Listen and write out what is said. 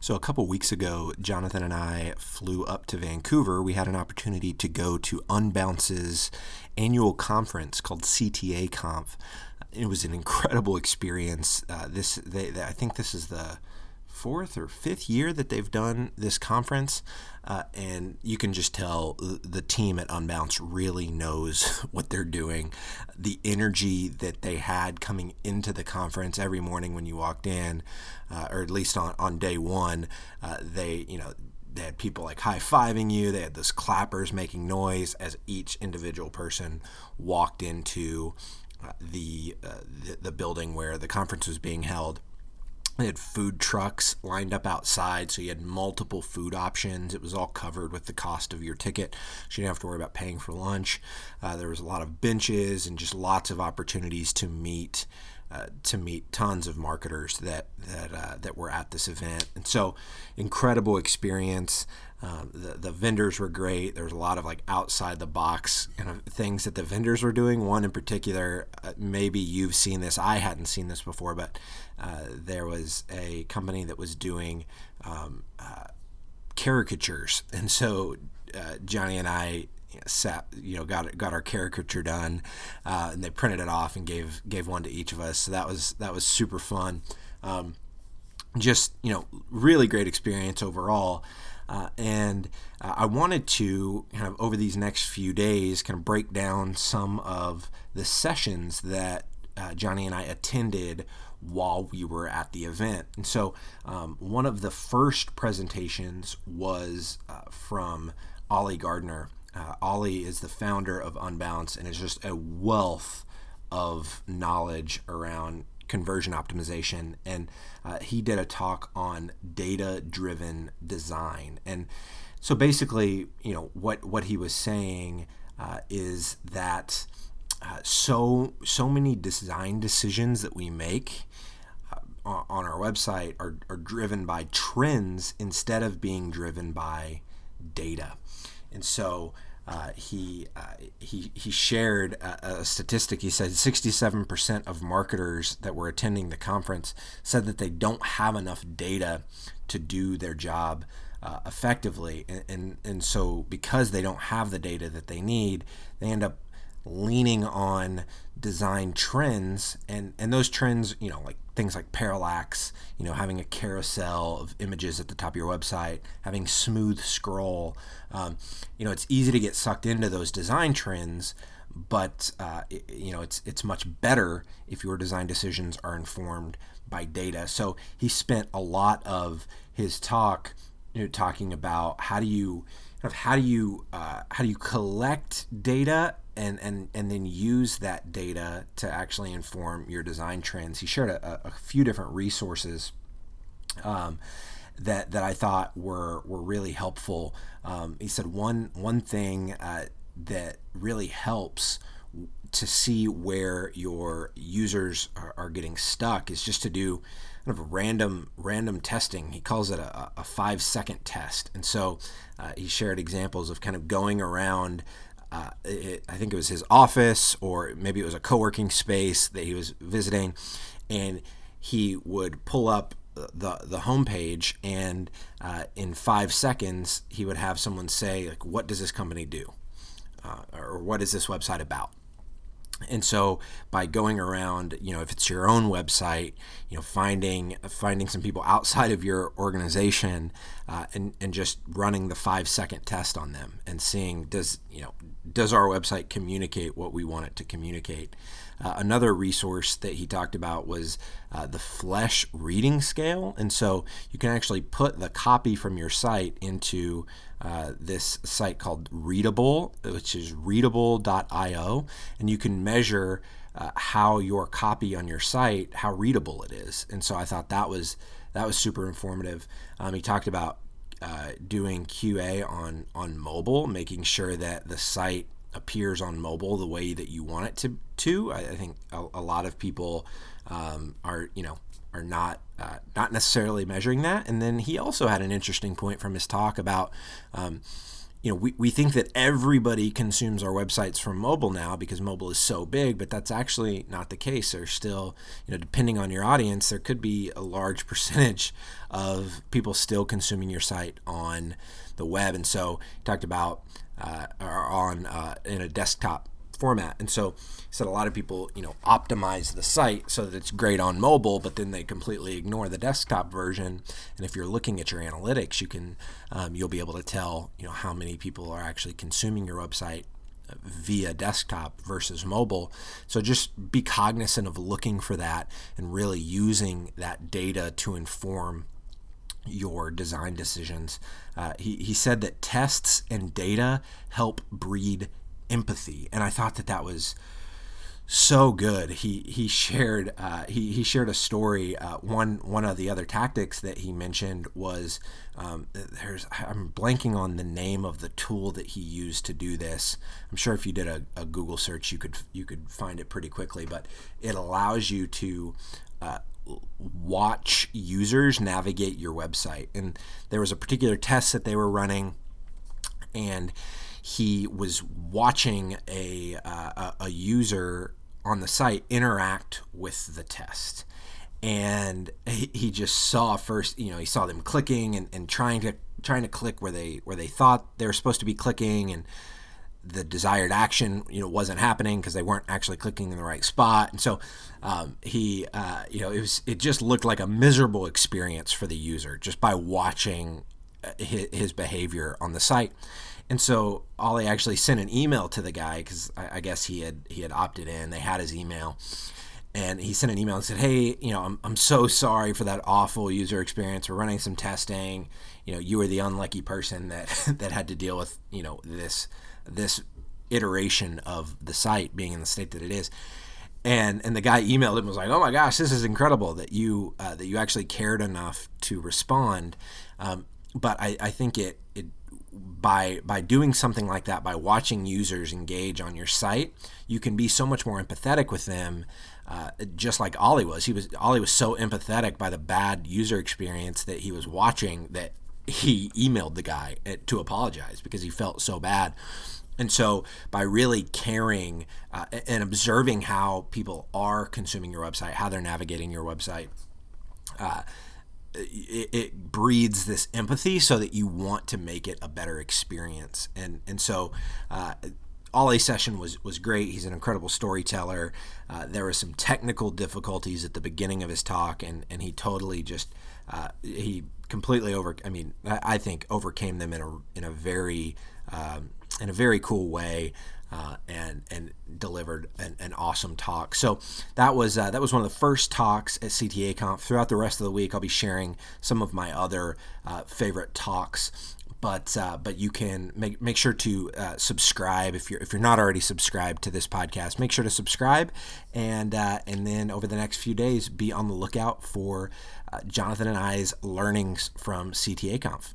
So a couple weeks ago, Jonathan and I flew up to Vancouver. We had an opportunity to go to Unbounce's annual conference called CTAConf. It was an incredible experience. I think this is the fourth or fifth year that they've done this conference, and you can just tell the team at Unbounce really knows what they're doing. The energy that they had coming into the conference every morning when you walked in, or at least on day one, they had people like high-fiving you. They had those clappers making noise as each individual person walked into the building where the conference was being held. They had food trucks lined up outside, so you had multiple food options. It was all covered with the cost of your ticket, so you didn't have to worry about paying for lunch. There was a lot of benches and just lots of opportunities to meet tons of marketers that were at this event. And so, incredible experience. The vendors were great. There was a lot of outside the box kind of things that the vendors were doing. One in particular, maybe you've seen this. I hadn't seen this before, but there was a company that was doing caricatures, and so Johnny and I got our caricature done, and they printed it off and gave one to each of us. So that was super fun. Really great experience overall. And I wanted to kind of over these next few days kind of break down some of the sessions that Johnny and I attended while we were at the event. And so one of the first presentations was from Oli Gardner. Oli is the founder of Unbounce and is just a wealth of knowledge around conversion optimization, and he did a talk on data-driven design. And so basically, what he was saying is that so many design decisions that we make on our website are driven by trends instead of being driven by data. And so he shared a statistic. He said 67% of marketers that were attending the conference said that they don't have enough data to do their job effectively. And so because they don't have the data that they need, they end up leaning on design trends, and those trends, like things like parallax, having a carousel of images at the top of your website, having smooth scroll. It's easy to get sucked into those design trends, but it's much better if your design decisions are informed by data. So he spent a lot of his talk talking about how do you collect data and then use that data to actually inform your design trends. He shared a few different resources that I thought were really helpful. He said one thing that really helps to see where your users are getting stuck is just to do kind of random testing. He calls it a 5-second test. And so he shared examples of kind of going around I think it was his office, or maybe it was a co-working space that he was visiting, and he would pull up the homepage, and in 5 seconds he would have someone say, what does this company do, or what is this website about? And so by going around, if it's your own website, finding some people outside of your organization and just running the 5-second test on them and seeing does our website communicate what we want it to communicate. Another resource that he talked about was the Flesh reading scale. And so you can actually put the copy from your site into this site called Readable, which is readable.io, and you can measure how your copy on your site, how readable it is. And so I thought that was super informative. He talked about doing QA on mobile, making sure that the site appears on mobile the way that you want it to. I think a lot of people are not necessarily measuring that. And then he also had an interesting point from his talk about we think that everybody consumes our websites from mobile now because mobile is so big, but that's actually not the case. There's still, depending on your audience, there could be a large percentage of people still consuming your site on the web. And so talked about in a desktop format. And so he said a lot of people, optimize the site so that it's great on mobile, but then they completely ignore the desktop version. And if you're looking at your analytics, you can, you'll be able to tell, how many people are actually consuming your website via desktop versus mobile. So just be cognizant of looking for that and really using that data to inform your design decisions. He said that tests and data help breed empathy, and I thought that was so good. He shared he shared a story. One of the other tactics that he mentioned was I'm blanking on the name of the tool that he used to do this. I'm sure if you did a Google search, you could find it pretty quickly, but it allows you to watch users navigate your website. And there was a particular test that they were running, and he was watching a user on the site interact with the test. And he just saw first, he saw them clicking and trying to click where they thought they were supposed to be clicking, and the desired action, wasn't happening because they weren't actually clicking in the right spot. And so it just looked like a miserable experience for the user just by watching his behavior on the site. And so Oli actually sent an email to the guy because I guess he had opted in. They had his email, and he sent an email and said, "Hey, I'm so sorry for that awful user experience. We're running some testing. You were the unlucky person that had to deal with this iteration of the site being in the state that it is." And the guy emailed him and was like, "Oh my gosh, this is incredible that you actually cared enough to respond." But I think it by doing something like that, by watching users engage on your site, you can be so much more empathetic with them. Just like Oli was. Oli was so empathetic by the bad user experience that he was watching that he emailed the guy to apologize because he felt so bad. And so by really caring and observing how people are consuming your website, how they're navigating your website, it breeds this empathy so that you want to make it a better experience. And so Oli's session was great. He's an incredible storyteller. There were some technical difficulties at the beginning of his talk, and he totally just he completely I think overcame them in a very cool way, and delivered an awesome talk. So that was one of the first talks at CTAConf. Throughout the rest of the week, I'll be sharing some of my other favorite talks. But you can make sure to subscribe if you're not already subscribed to this podcast. Make sure to subscribe, and then over the next few days, be on the lookout for Jonathan and I's learnings from CTAConf.